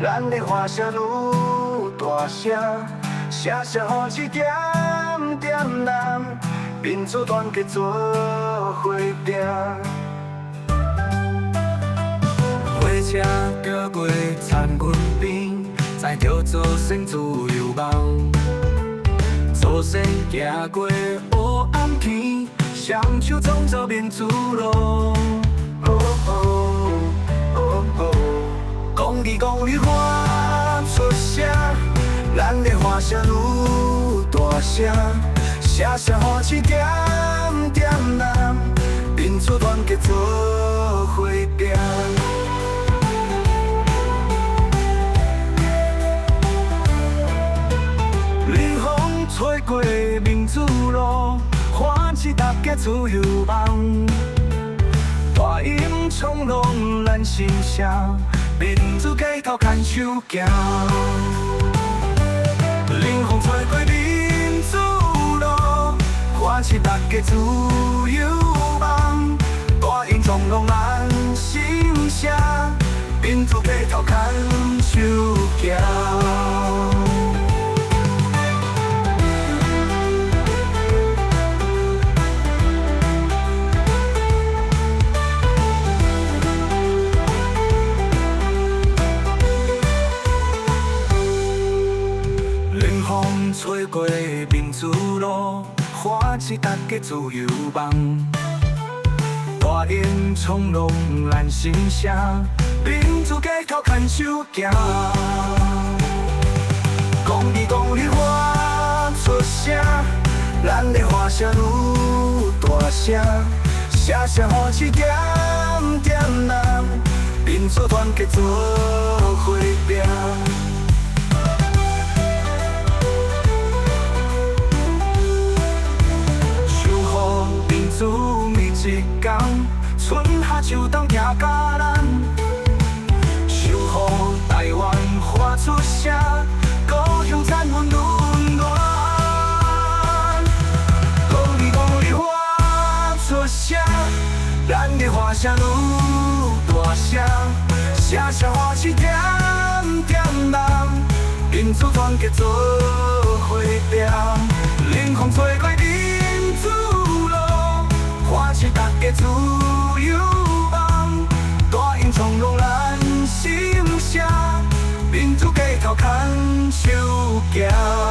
咱的花声愈大声，写写好一点点人，民主团结做伙拼。火车行过田墘边，载着祖先自由梦。祖先行过黑暗天，双手创造民主路。公益公益喊出声，咱的花声愈大声，写写好一点点人，民主团结做伙拼。冷风吹过民主路，唤起大家自由梦。大音冲浪咱心声，民主街头牵手行。冷风吹过民主路，唤起大家自由梦。大音冲浪咱心声，民主街头牵手行。吹过民主路，唤起大家自由梦。大音冲浪咱心声，民主街头牵手行。公益公益喊出声，咱的花声愈大声，写写好一点点人，民主团结做伙拼。一天，春夏秋冬听甲咱，守护台湾花出声，故乡赞阮温暖。公益公益花出声，咱的花声愈大声，写写花一点点人，民主团结做伙拼。冷风吹过民主路，唤起大家自由梦。大音冲浪咱心声，民主街头牵手行。